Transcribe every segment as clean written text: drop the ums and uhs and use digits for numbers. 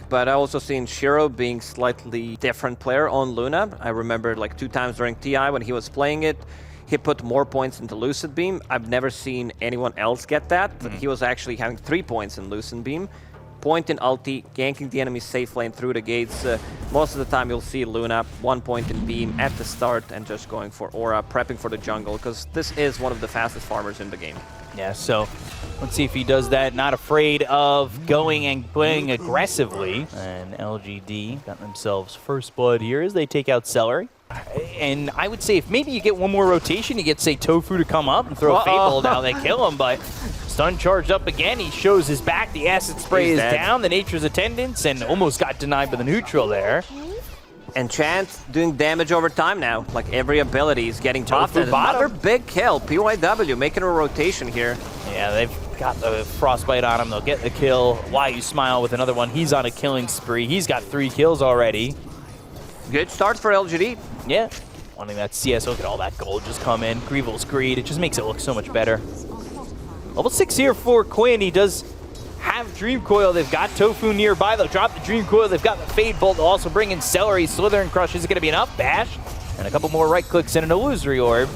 but I also seen Shiro being slightly different player on Luna. I remember like 2 times during TI when he was playing it, he put more points into Lucid Beam. I've never seen anyone else get that. He was actually having 3 points in Lucid Beam. Point in ulti, ganking the enemy's safe lane through the gates. Most of the time you'll see Luna 1 point in beam at the start and just going for aura, prepping for the jungle, because this is one of the fastest farmers in the game. Yeah, so let's see if he does that. Not afraid of going and playing aggressively. And LGD got themselves first blood here as they take out Seleri. And I would say if maybe you get one more rotation, you get, say, tOfu to come up and throw a Fable down, they kill him, but stun charged up again. He shows his back. The acid spray is down. The Nature's Attendants, and almost got denied by the neutral there. Enchant doing damage over time now. Like every ability is getting buffed. Another big kill. PYW making a rotation here. Yeah, they've got the frostbite on him. They'll get the kill. Why You Smile with another one. He's on a killing spree. He's got 3 kills already. Good start for LGD. Yeah. Wanting that CS. Look at all that gold just come in. Greevil's Greed. It just makes it look so much better. Level 6 here for Quinn. He does have Dream Coil. They've got tOfu nearby. They'll drop the Dream Coil. They've got the Fade Bolt. They'll also bring in Seleri. Slithering Crush. Is it going to be enough? Bash. And a couple more right clicks and an Illusory Orb.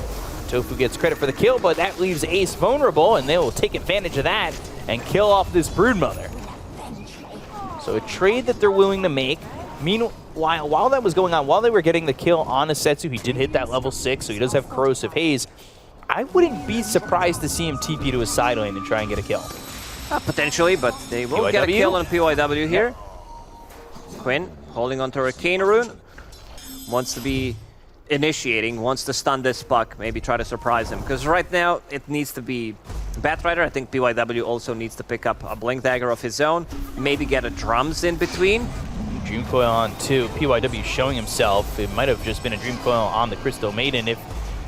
tOfu gets credit for the kill, but that leaves Ace vulnerable, and they will take advantage of that and kill off this Broodmother. So a trade that they're willing to make. Meanwhile, while that was going on, while they were getting the kill on a Setsu, he did hit that level 6, so he does have Corrosive Haze. I wouldn't be surprised to see him TP to his side lane and try and get a kill. Potentially, but they will get a kill on PYW here. Quinn holding onto Arcane Rune. Wants to be initiating, wants to stun this Puck, maybe try to surprise him. Because right now, it needs to be Batrider. I think PYW also needs to pick up a Blink Dagger of his own. Maybe get a Drums in between. Dream Coil on 2. PYW showing himself. It might have just been a Dream Coil on the Crystal Maiden if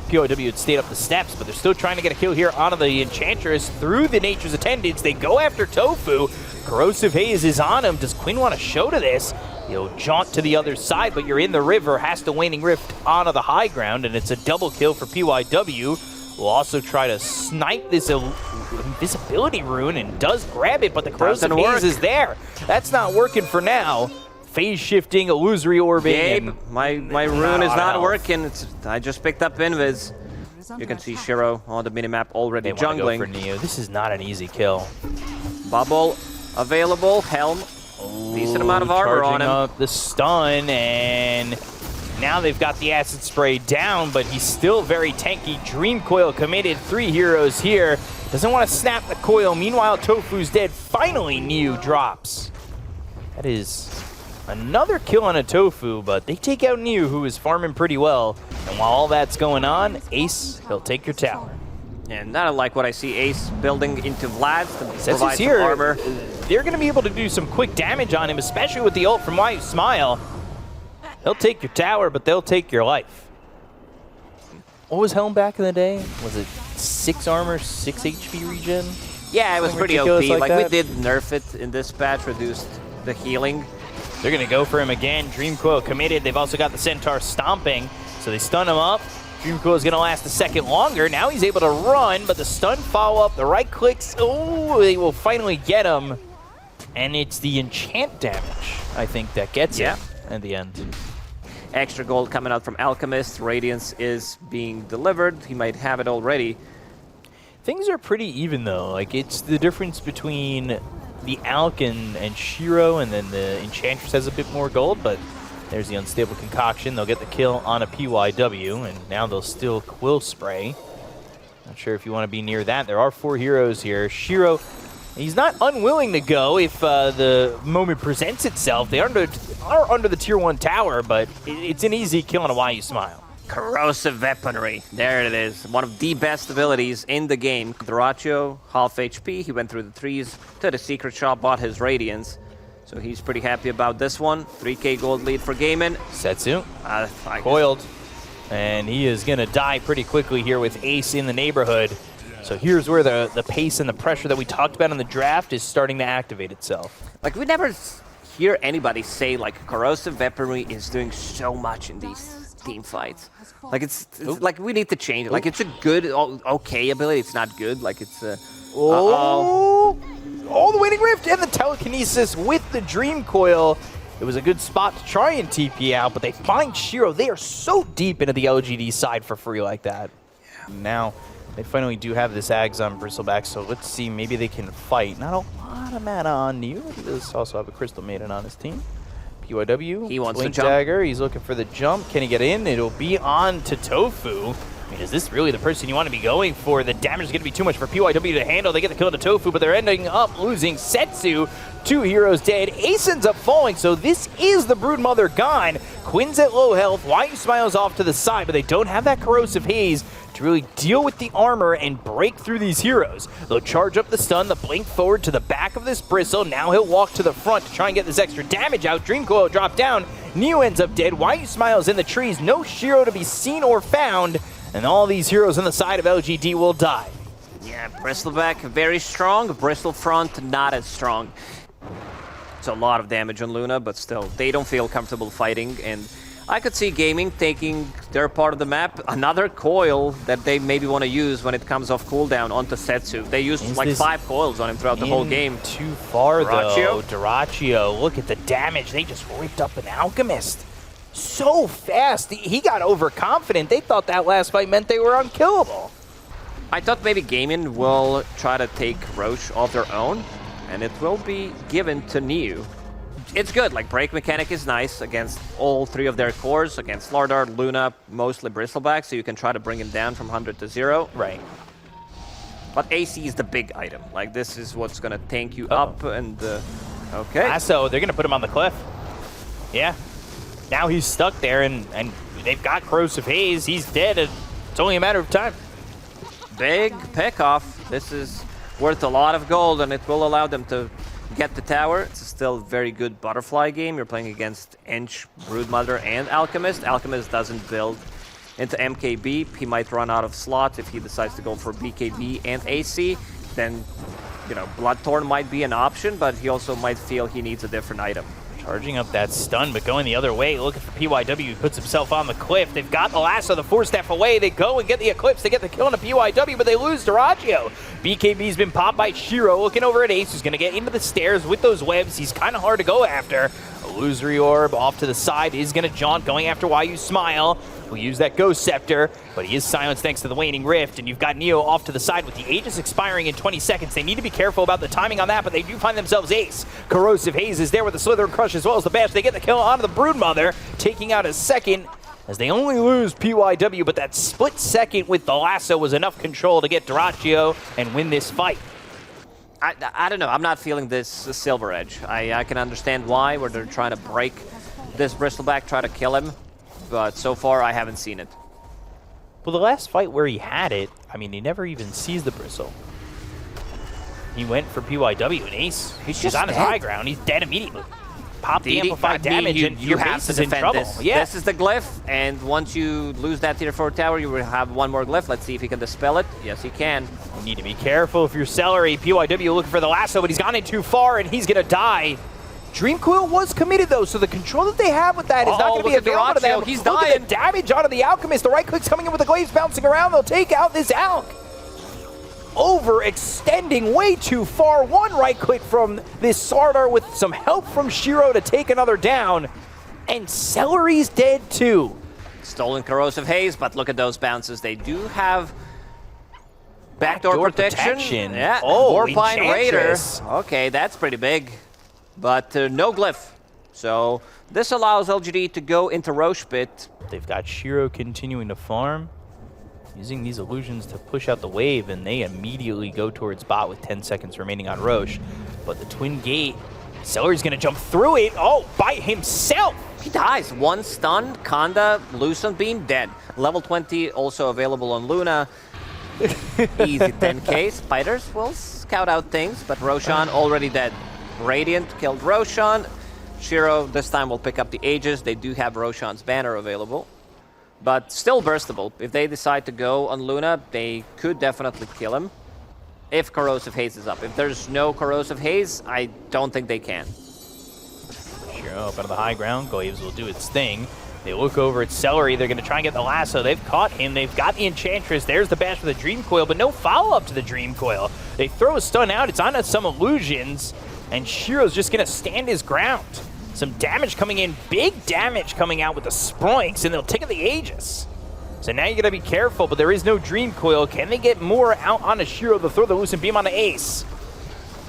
PYW had stayed up the steps, but they're still trying to get a kill here onto the Enchantress through the Nature's Attendants. They go after tOfu. Corrosive Haze is on him. Does Quinn want to show to this? He'll jaunt to the other side, but you're in the river. Has to Waning Rift onto the high ground, and it's a double kill for PYW. Will also try to snipe this invisibility rune and does grab it, but the Corrosive Haze is there. That's not working for now. Phase shifting, illusory orbing. Gabe, my rune is not working. I just picked up Invis. You can see Shiro on the minimap already jungling. Go for Neo. This is not an easy kill. Bubble available. Helm. Decent amount of armor on him. Up the stun, and now they've got the acid spray down, but he's still very tanky. Dream Coil committed. 3 heroes here. Doesn't want to snap the coil. Meanwhile, tOfu's dead. Finally, Neo drops. That is another kill on a tOfu, but they take out Neo, who is farming pretty well. And while all that's going on, Ace, he'll take your tower. And I don't like what I see Ace building into Vlad to provide some here, armor. They're going to be able to do some quick damage on him, especially with the ult from Why You Smile. They'll take your tower, but they'll take your life. What was Helm back in the day? Was it 6 armor, 6 HP regen? Yeah, it was pretty OP. Like that. we did nerf it in this patch, reduced the healing. They're going to go for him again. Dream Coil committed. They've also got the Centaur stomping, so they stun him up. Dream Coil is going to last a second longer. Now he's able to run, but the stun follow-up, the right clicks, oh, they will finally get him. And it's the enchant damage, I think, that gets him at the end. Extra gold coming out from Alchemist. Radiance is being delivered. He might have it already. Things are pretty even, though. Like, it's the difference between the Alch and Shiro, and then the Enchantress has a bit more gold, but there's the Unstable Concoction. They'll get the kill on a PYW, and now they'll still Quill Spray. Not sure if you want to be near that. There are 4 heroes here. Shiro, he's not unwilling to go if the moment presents itself. They are under the tier 1 tower, but it's an easy kill on a Why You Smile. Corrosive Weaponry. There it is. One of the best abilities in the game. Dyrachyo, half HP. He went through the trees to the secret shop, bought his Radiance. So he's pretty happy about this one. 3k gold lead for Gaimin. Setsu, coiled. And he is going to die pretty quickly here with Ace in the neighborhood. So here's where the pace and the pressure that we talked about in the draft is starting to activate itself. Like, we never hear anybody say, like, Corrosive Weaponry is doing so much in these team fights. Like, it's like, we need to change it. Like, it's a good, okay ability. It's not good. Like, it's a... Oh, the Waning Rift and the telekinesis with the Dream Coil. It was a good spot to try and TP out, but they find Shiro. They are so deep into the LGD side for free like that. Yeah. Now, they finally do have this Ags on Bristleback, so let's see. Maybe they can fight. Not a lot of mana on Neo. He does also have a Crystal Maiden on his team. PYW. He wants Blink to jump. Dagger. He's looking for the jump. Can he get in? It'll be on to tOfu. I mean, is this really the person you want to be going for? The damage is going to be too much for PYW to handle. They get the kill to tOfu, but they're ending up losing Setsu. 2 heroes dead. Ace ends up falling, so this is the Broodmother gone. Quinn's at low health. Why Smiles off to the side, but they don't have that Corrosive Haze to really deal with the armor and break through these heroes. They'll charge up the stun, the blink forward to the back of this Bristle. Now he'll walk to the front to try and get this extra damage out. Dream Coil drop down. Neo ends up dead. Why Smiles in the trees. No Shiro to be seen or found. And all these heroes on the side of LGD will die. Yeah, Bristleback very strong, Bristle front not as strong. It's a lot of damage on Luna, but still, they don't feel comfortable fighting. And I could see Gaming taking their part of the map. Another coil that they maybe want to use when it comes off cooldown onto Setsu. They used like 5 coils on him throughout the whole game. Too far Dyrachyo? though. Dyrachyo, look at the damage. They just ripped up an Alchemist. So fast. He got overconfident. They thought that last fight meant they were unkillable. I thought maybe Gaimin will try to take Roche off their own, and it will be given to Neo. It's good, like break mechanic is nice against all 3 of their cores, against Slardar, Luna, mostly Bristleback, so you can try to bring him down from 100 to 0. Right. But AC is the big item. Like this is what's gonna tank you up and okay. Lasso, they're gonna put him on the cliff. Yeah. Now he's stuck there and they've got Corrosive Haze. He's dead. It's only a matter of time. Big pick-off. This is worth a lot of gold, and it will allow them to get the tower. It's still a very good butterfly game. You're playing against Ench, Broodmother, and Alchemist. Alchemist doesn't build into MKB. He might run out of slots if he decides to go for BKB and AC. Then, you know, Bloodthorn might be an option, but he also might feel he needs a different item. Charging up that stun, but going the other way, looking for PYW, who puts himself on the cliff. They've got the Lasso, the 4-step away. They go and get the Eclipse. They get the kill on a PYW, but they lose dyrachyo. BKB's been popped by Shiro, looking over at Ace, who's going to get into the stairs with those webs. He's kind of hard to go after. Illusory Orb off to the side is going to jaunt, going after YU Smile. Will use that Ghost Scepter, but he is silenced thanks to the Waning Rift, and you've got Neo off to the side with the Aegis expiring in 20 seconds. They need to be careful about the timing on that, but they do find themselves Ace. Corrosive Haze is there with the Slither Crush as well as the Bash. They get the kill onto the Broodmother, taking out a second as they only lose PYW, but that split second with the Lasso was enough control to get dyrachyo and win this fight. I don't know. I'm not feeling this Silver Edge. I can understand why, where they're trying to break this Bristleback, try to kill him. But so far, I haven't seen it. Well, the last fight where he had it, I mean, he never even sees the Bristle. He went for PYW and Ace. He's just on his high ground. He's dead immediately. Pop the amplified damage and you have to defend trouble. this. Yeah. This is the glyph, and once you lose that tier 4 tower, you will have one more glyph. Let's see if he can dispel it. Yes, he can. You need to be careful if you're Seleri. PYW looking for the Lasso, but he's gone in too far, and he's going to die. Dream Coil was committed, though, so the control that they have with that is not going to be available to them. He's Look dying. at the damage onto the Alchemist. The right click's coming in with the glaives bouncing around. They'll take out this Alch. Overextending way too far. One right click from this Slardar with some help from Shiro to take another down. And Seleri's dead, too. Stolen Corrosive Haze, but look at those bounces. They do have backdoor protection. Yeah, oh, Warpine Raider. Enchantress. Okay, that's pretty big. But no glyph. So this allows LGD to go into Roche Pit. They've got Shiro continuing to farm, using these illusions to push out the wave, and they immediately go towards bot with 10 seconds remaining on Roche. But the Twin Gate, Seleri's going to jump through it, by himself. He dies. One stun, Kanda, Lucent Beam, dead. Level 20 also available on Luna. Easy 10k. Spiders will scout out things, but Roshan already dead. Radiant killed Roshan. Shiro this time will pick up the Aegis. They do have Roshan's banner available. But still burstable. If they decide to go on Luna, they could definitely kill him. If Corrosive Haze is up. If there's no Corrosive Haze, I don't think they can. Shiro up on the high ground. Glaives will do its thing. They look over at Seleri. They're going to try and get the lasso. They've caught him. They've got the Enchantress. There's the bash with the Dream Coil, but no follow-up to the Dream Coil. They throw a stun out. It's on some illusions, and Shiro's just going to stand his ground. Some damage coming in. Big damage coming out with the Sproinks, and they'll take the Aegis. So now you got to be careful, but there is no Dream Coil. Can they get more out on a Shiro to throw the Lucent Beam on the Ace?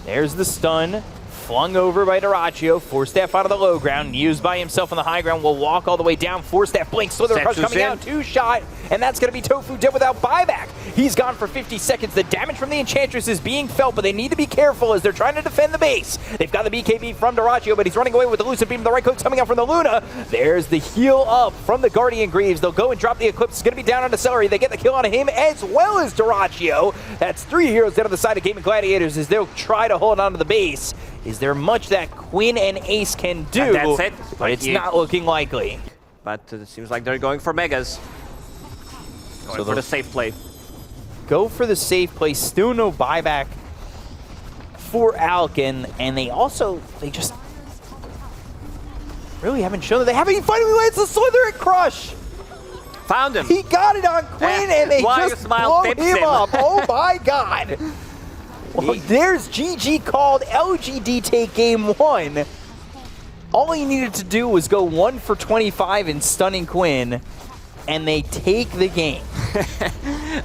There's the stun. Flung over by dyrachyo. Force Staff out of the low ground. Used by himself on the high ground. Will walk all the way down. Force Staff blinks. Slither Crush coming out. 2-shot. And that's going to be tOfu dead without buyback. He's gone for 50 seconds. The damage from the Enchantress is being felt, but they need to be careful as they're trying to defend the base. They've got the BKB from dyrachyo, but he's running away with the Lucent Beam. The right click coming out from the Luna. There's the heal up from the Guardian Greaves. They'll go and drop the Eclipse. It's going to be down on the Seleri. They get the kill on him as well as dyrachyo. That's 3 heroes down on the side of Gaimin Gladiators as they'll try to hold on to the base. Is there much that Quinn and Ace can do? And that's it. But it's not looking likely. But it seems like they're going for Megas. Going for the safe play. Go for the safe play. Still no buyback for Alkin. And they just really haven't shown that they haven't. He finally lands the Slither Crush. Found him. He got it on Quinn and they just blow him up. Oh my God. Well, there's GG called. LGD take game 1. All he needed to do was go 1 for 25 in stunning Quinn, and they take the game.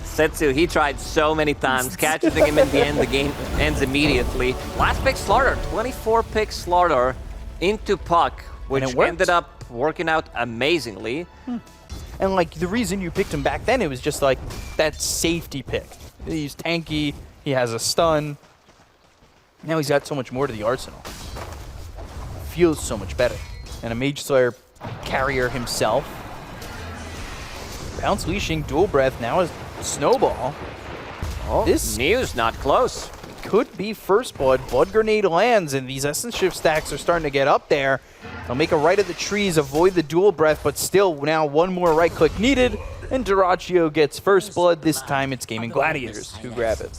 Setsu, he tried so many times, catching him in the end. The game ends immediately. Last pick Slaughter, 24 pick Slaughter into Puck, which ended up working out amazingly. And like the reason you picked him back then, it was just like that safety pick. He's tanky. He has a stun. Now he's got so much more to the arsenal. Feels so much better. And a Mage Slayer carrier himself. Bounce leashing, dual breath, now is snowball. Oh, this New's not close. Could be first blood. Blood grenade lands, and these Essence Shift stacks are starting to get up there. They'll make a right of the trees, avoid the dual breath, but still now one more right click needed. And dyrachyo gets first blood. This time it's Gaimin Gladiators who grab it.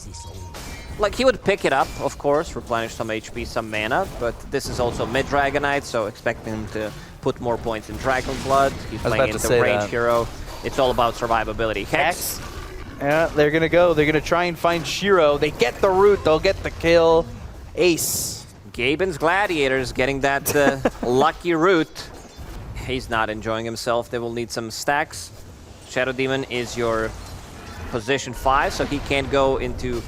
Like, he would pick it up, of course, replenish some HP, some mana, but this is also mid-Dragonite, so expecting him to put more points in Dragon Blood. He's playing into range hero. It's all about survivability. Hex. Yeah, they're going to go. They're going to try and find Shiro. They get the root. They'll get the kill. Ace. Gaimin's Gladiators getting that lucky root. He's not enjoying himself. They will need some stacks. Shadow Demon is your position 5, so he can't go into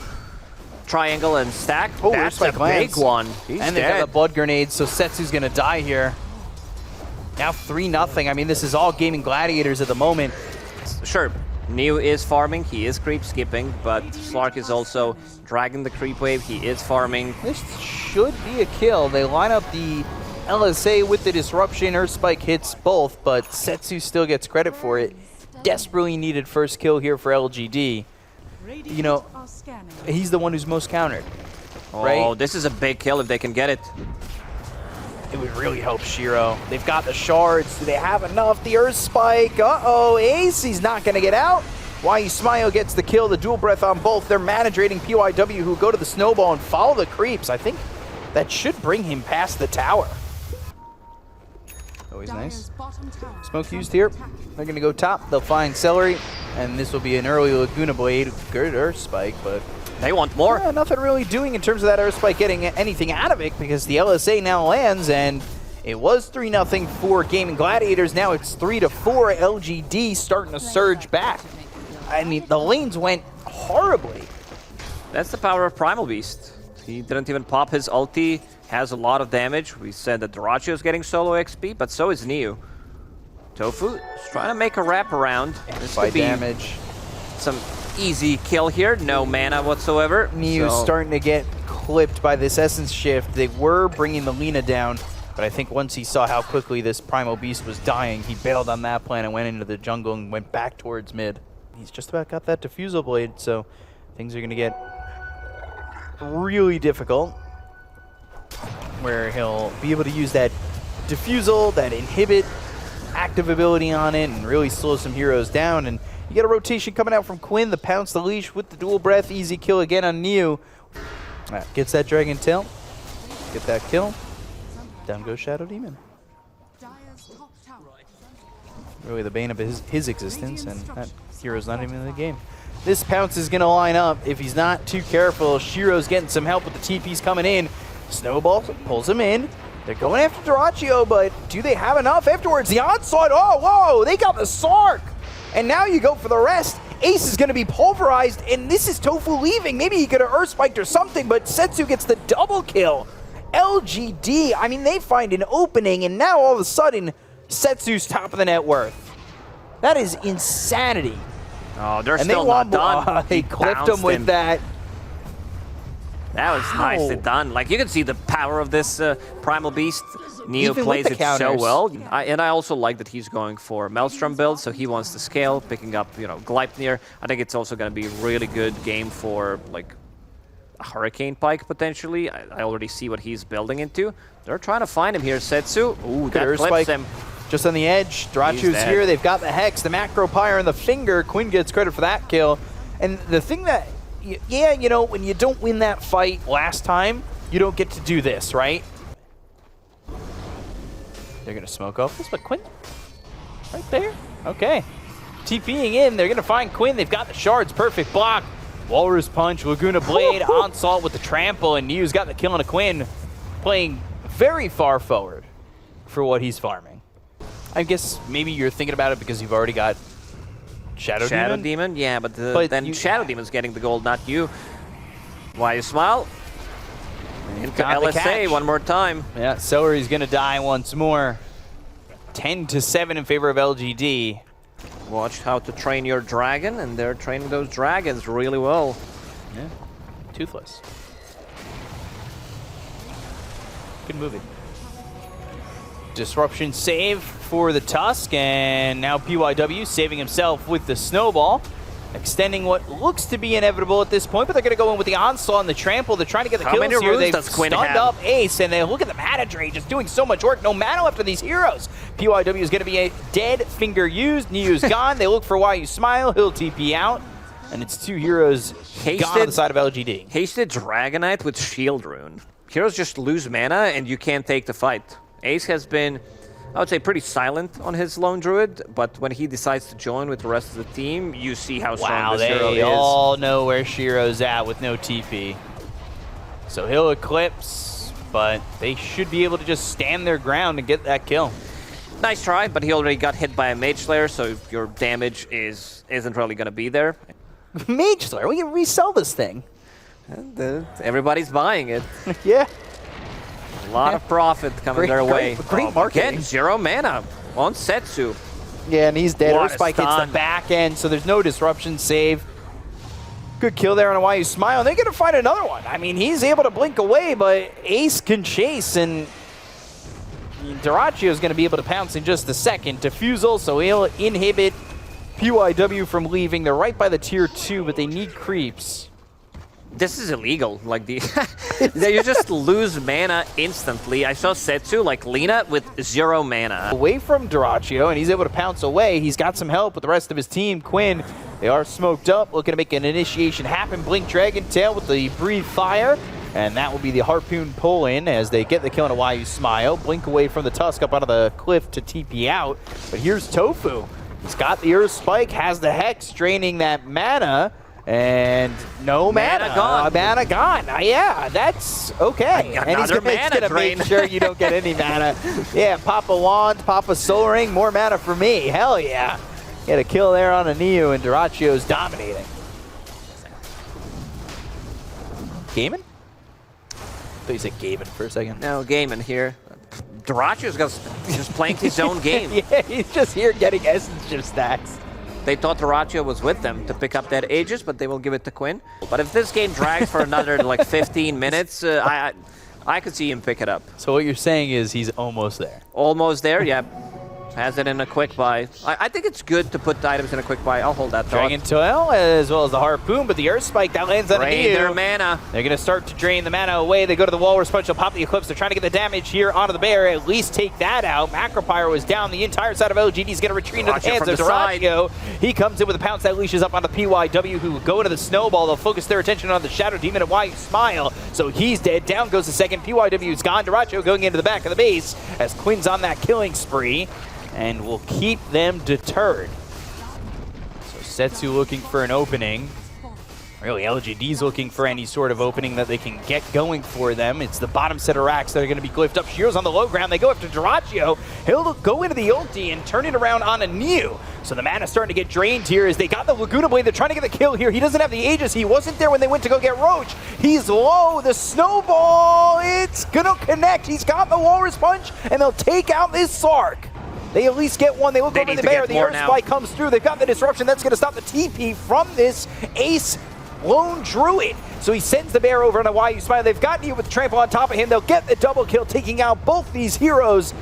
triangle and stack. Oh, that's a big one. And they got the blood grenade, so Setsu's going to die here. Now 3-0. I mean, this is all Gaimin Gladiators at the moment. Sure, Neo is farming. He is creep skipping, but Slark is also dragging the creep wave. He is farming. This should be a kill. They line up the LSA with the disruption. Earth Spike hits both, but Setsu still gets credit for it. Desperately needed first kill here for LGD. You know, he's the one who's most countered, right? Oh, this is a big kill if they can get it. It would really help Shiro. They've got the shards. Do they have enough? The Earth Spike. Uh-oh, Ace. He's not going to get out. YE Smile gets the kill. The dual breath on both. They're managing PYW, who go to the snowball and follow the creeps. I think that should bring him past the tower. Always nice. Smoke used here. They're going to go top. They'll find Seleri, and this will be an early Laguna Blade. Good Earth Spike, but they want more. Yeah, nothing really doing in terms of that Earth Spike getting anything out of it because the LSA now lands, and it was 3-0 for Gaimin Gladiators. Now it's 3-4. LGD starting to surge back. I mean, the lanes went horribly. That's the power of Primal Beast. He didn't even pop his ulti. Has a lot of damage. We said that dyrachyo is getting solo XP, but so is Neo. tOfu is trying to make a wraparound. This could be damage. Some easy kill here. No mana whatsoever. Neo's starting to get clipped by this Essence Shift. They were bringing the Lina down, but I think once he saw how quickly this Primal Beast was dying, he bailed on that plan and went into the jungle and went back towards mid. He's just about got that Diffusal Blade, so things are going to get really difficult, where he'll be able to use that Diffusal, that Inhibit, active ability on it, and really slow some heroes down. And you get a rotation coming out from Quinn, the Pounce the Leash with the dual breath, easy kill again on Neo. Gets that Dragon Tail, get that kill, down goes Shadow Demon. really the bane of his existence, and that hero's not even in the game. This Pounce is going to line up if he's not too careful. Shiro's getting some help with the TPs coming in. Snowball pulls him in. They're going after dyrachyo, but do they have enough afterwards? The onslaught, oh, whoa, they got the Sark. And now you go for the rest. Ace is going to be pulverized, and this is tOfu leaving. Maybe he could have Earth Spiked or something, but Setsu gets the double kill. LGD, I mean, they find an opening, and now all of a sudden, Setsu's top of the net worth. That is insanity. Oh, they're still not done. They clipped him with that. That was nicely done. Like, you can see the power of this Primal Beast. Neo plays it so well. And I also like that he's going for Maelstrom build, so he wants to scale, picking up, you know, Gleipnir. I think it's also going to be a really good game for, like, a Hurricane Pike, potentially. I already see what he's building into. They're trying to find him here, Setsu. Ooh, that clips him. Just on the edge. Dyrachyo's here. They've got the Hex, the Macro Pyre, and the Finger. Quinn gets credit for that kill. And the thing that, yeah, you know, when you don't win that fight last time, you don't get to do this, right? They're going to smoke off this, but Quinn, right there. Okay. TPing in. They're going to find Quinn. They've got the shards. Perfect block. Walrus Punch, Laguna Blade, Onslaught with the trample, and New's got the kill on a Quinn, playing very far forward for what he's farming. I guess maybe you're thinking about it because you've already got Shadow Demon? Yeah, but then Shadow Demon's getting the gold, not you. Why you smile? Into LSA one more time. Yeah, Seleri's gonna die once more. 10-7 in favor of LGD. Watch how to train your dragon, and they're training those dragons really well. Yeah, Toothless. Good movie. Disruption save for the Tusk, and now PYW saving himself with the Snowball, extending what looks to be inevitable at this point, but they're going to go in with the Onslaught and the Trample. They're trying to get the kills here. They've stunned up Ace, and they look at the mana drain, just doing so much work. No mana left for these heroes. PYW is going to be a dead Finger used. New's gone. They look for Why You Smile. He'll TP out, and it's two heroes gone on the side of LGD. Hasted Dragonite with Shield Rune. Heroes just lose mana, and you can't take the fight. Ace has been, I would say, pretty silent on his lone druid, but when he decides to join with the rest of the team, you see how strong this hero is. They all know where Shiro's at with no TP. So he'll Eclipse, but they should be able to just stand their ground and get that kill. Nice try, but he already got hit by a Mage Slayer, so your damage isn't really going to be there. Mage Slayer? We can resell this thing. And, everybody's buying it. Yeah. A lot of profit coming their way. Great marketing. Again, 0 mana on Setsu. Yeah, and he's dead. Earth Spike hits the back end, so there's no disruption save. Good kill there on a Why You Smile. They're going to find another one. I mean, he's able to blink away, but Ace can chase, and dyrachyo is going to be able to pounce in just a second. Diffusal, so he'll inhibit PYW from leaving. They're right by the tier 2, but they need creeps. This is illegal. Like, you just lose mana instantly. I saw Setsu, like Lina, with 0 mana. Away from dyrachyo, and he's able to pounce away. He's got some help with the rest of his team. Quinn, they are smoked up, looking to make an initiation happen. Blink Dragon Tail with the Breathe Fire, and that will be the Harpoon pull-in as they get the kill on a Why You Smile. Blink away from the Tusk up onto the cliff to TP out. But here's tOfu. He's got the Earth Spike, has the Hex, draining that mana. And no mana gone. Mana gone. Yeah, that's okay. And he's going to make sure you don't get any mana. Yeah, pop a wand, pop a soul ring, more mana for me. Hell yeah. Get a kill there on a Neo, and dyrachyo's dominating. Gaimin? I thought you said Gaimin for a second. No, Gaimin here. dyrachyo's just playing his own game. Yeah, he's just here getting essence chip stacks. They thought dyrachyo was with them to pick up that Aegis, but they will give it to Quinn. But if this game drags for another like 15 minutes, I could see him pick it up. So what you're saying is he's almost there. Almost there, yeah. Has it in a quick buy. I think it's good to put the items in a quick buy. I'll hold that thought. Dragon Tail as well as the Harpoon, but the Earth Spike, that lands on a Neo. Their mana. They're going to start to drain the mana away. They go to the Walrus Punch. They'll pop the Eclipse. They're trying to get the damage here onto the bear. At least take that out. Macropyre was down. The entire side of LGD is going to retreat into the hands of dyrachyo. He comes in with a pounce that leashes up onto PYW, who go into the Snowball. They'll focus their attention on the Shadow Demon and Why You Smile. So he's dead. Down goes the second. PYW's gone. dyrachyo going into the back of the base as Quinn's on that killing spree. and will keep them deterred. So Setsu looking for an opening. Really, LGD's looking for any sort of opening that they can get going for them. It's the bottom set of racks that are going to be glyphed up. Shiro's on the low ground. They go after dyrachyo. He'll go into the ulti and turn it around on a Neo. So the mana's starting to get drained here as they got the Laguna Blade. They're trying to get the kill here. He doesn't have the Aegis. He wasn't there when they went to go get Roach. He's low. The snowball, it's going to connect. He's got the Walrus Punch, and they'll take out this Sark. They at least get one. They look over the Bear. The Earth Spike comes through. They've got the disruption. That's going to stop the TP from this Ace Lone Druid. So he sends the Bear over on a YU Smile. They've got Neo with the trample on top of him. They'll get the double kill, taking out both these heroes.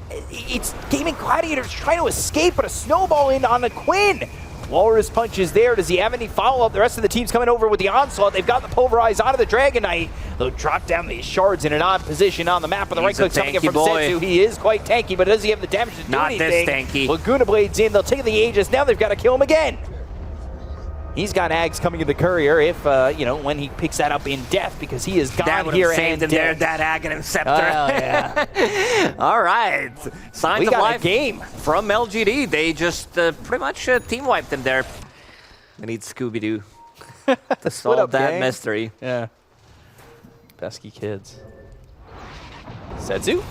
It's Gaimin Gladiators trying to escape, but a snowball in on a Quinn. Walrus Punch is there. Does he have any follow-up? The rest of the team's coming over with the onslaught. They've got the Pulverize out of the Dragon Knight. They'll drop down these shards in an odd position on the map. But the right click's coming in from Setsu. He is quite tanky, but does he have the damage to do anything? Not this tanky. Laguna Blade's in. They'll take the Aegis. Now they've got to kill him again. He's got Ags coming in the courier if, you know, when he picks that up in death, because he is gone here and him there, that Ag and Scepter. Oh, yeah. All right. Signs of life game from LGD. They just pretty much team wiped him there. We need Scooby-Doo to solve that mystery. Yeah. Pesky kids. Setsu.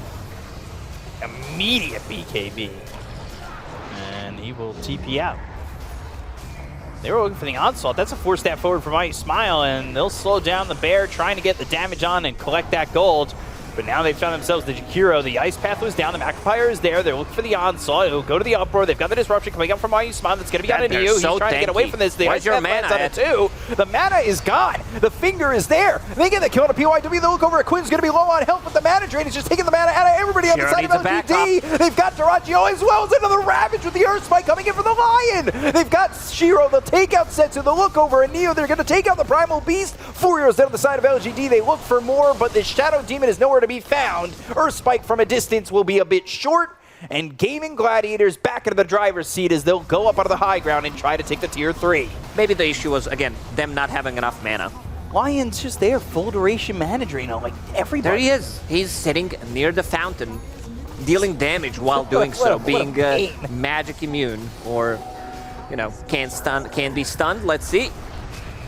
Immediate BKB. And he will TP out. They were looking for the onslaught. That's a 4-step forward from YU Smile, and they'll slow down the Bear, trying to get the damage on and collect that gold. But now they've found themselves the Jakiro. The Ice Path was down. The Magnifier is there. They're looking for the onslaught. It'll go to the uproar. They've got the disruption coming up from YU Smile. That's going to be on a Neo. He's trying to get away from this. The Ice Path lands on it too. The mana is gone. The finger is there. They get the kill on a PYW. They look over at Quinn's going to be low on health, but the mana drain is just taking the mana out of everybody on the side of LGD. They've got dyrachyo as well as another Ravage with the Earth Spike coming in for the Lion. They've got Shiro. They'll take out Setsu. They'll look over at Neo. They're going to take out the Primal Beast. 4 heroes down on the side of LGD. They look for more, but the Shadow Demon is nowhere to be found. Earth Spike from a distance will be a bit short, and Gaimin Gladiators back into the driver's seat as they'll go up out of the high ground and try to take the tier 3. Maybe the issue was, again, them not having enough mana. Lion's just there, full duration mana drain on like everybody. There he is. He's sitting near the fountain, dealing damage while doing so, being magic immune, or, you know, can be stunned. Let's see.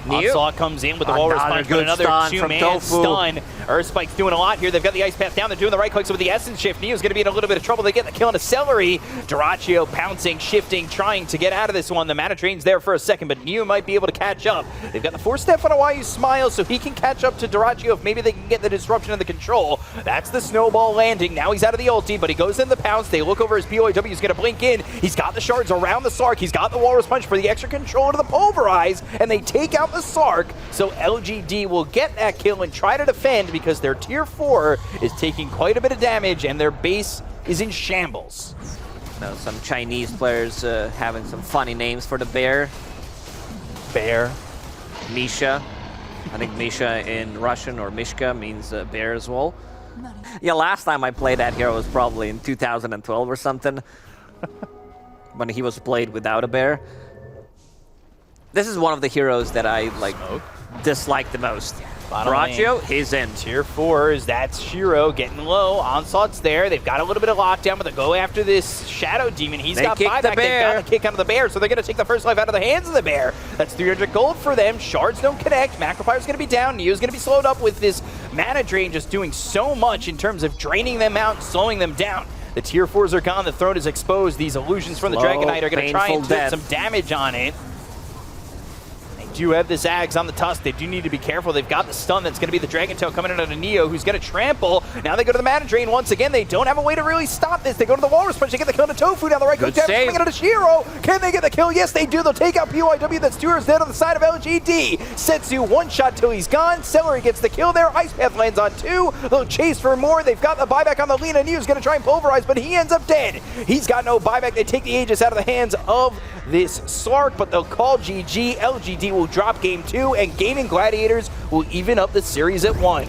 Onslaught comes in with the Walrus Punch, but another two-man stun. Earth Spike's doing a lot here. They've got the Ice Path down. They're doing the right clicks with the Essence Shift. Neo's going to be in a little bit of trouble. They get the kill on a Seleri. dyrachyo pouncing, shifting, trying to get out of this one. The mana drain's there for a second, but Neo might be able to catch up. They've got the 4-step on a YU Smile, so he can catch up to dyrachyo if maybe they can get the disruption and the control. That's the snowball landing. Now he's out of the ulti, but he goes in the pounce. They look over his POW. He's going to blink in. He's got the shards around the Sark. He's got the Walrus Punch for the extra control to the Pulverize, and they take out the Sark. So LGD will get that kill and try to defend because their tier 4 is taking quite a bit of damage and their base is in shambles. Now some Chinese players having some funny names for the Bear. Bear. Misha. I think Misha in Russian, or Mishka, means bear as well. Yeah, last time I played that hero was probably in 2012 or something. When he was played without a bear. This is one of the heroes that I dislike the most. dyrachyo, he's in. Tier 4 is that's Shiro getting low. Onslaught's there. They've got a little bit of lockdown, but they go after this Shadow Demon. He's got buyback. They've got the kick out of the Bear, so they're going to take the first life out of the hands of the Bear. That's 300 gold for them. Shards don't connect. Magnifier's going to be down. Neo's going to be slowed up with this mana drain, just doing so much in terms of draining them out and slowing them down. The tier 4s are gone. The throne is exposed. These illusions from the Dragon Knight are going to try and put some damage on it. Do have this Ags on the tusk. They do need to be careful. They've got the stun. That's going to be the Dragon Tail coming in out of Neo, who's going to trample. Now they go to the mana drain once again. They don't have a way to really stop this. They go to the Walrus Punch. They get the kill on tOfu down the right. Good save. Coming out of Shiro. Can they get the kill? Yes, they do. They'll take out PYW. That's 2 heroes dead on the side of LGD. Setsu one shot till he's gone. Seleri gets the kill there. Ice Path lands on 2. They'll chase for more. They've got the buyback on the Lina. Neo's going to try and pulverize, but he ends up dead. He's got no buyback. They take the Aegis out of the hands of this Sark, but they'll call GG. LGD will drop game 2. And Gaimin Gladiators will even up the series at 1.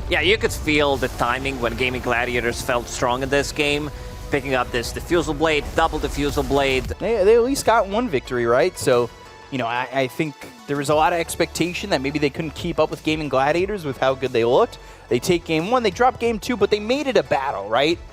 Yeah, you could feel the timing when Gaimin Gladiators felt strong in this game, picking up this Diffusal Blade, double Diffusal Blade. They at least got one victory, right? So, you know, I think there was a lot of expectation that maybe they couldn't keep up with Gaimin Gladiators with how good they looked. They take game 1, they drop game 2, but they made it a battle, right?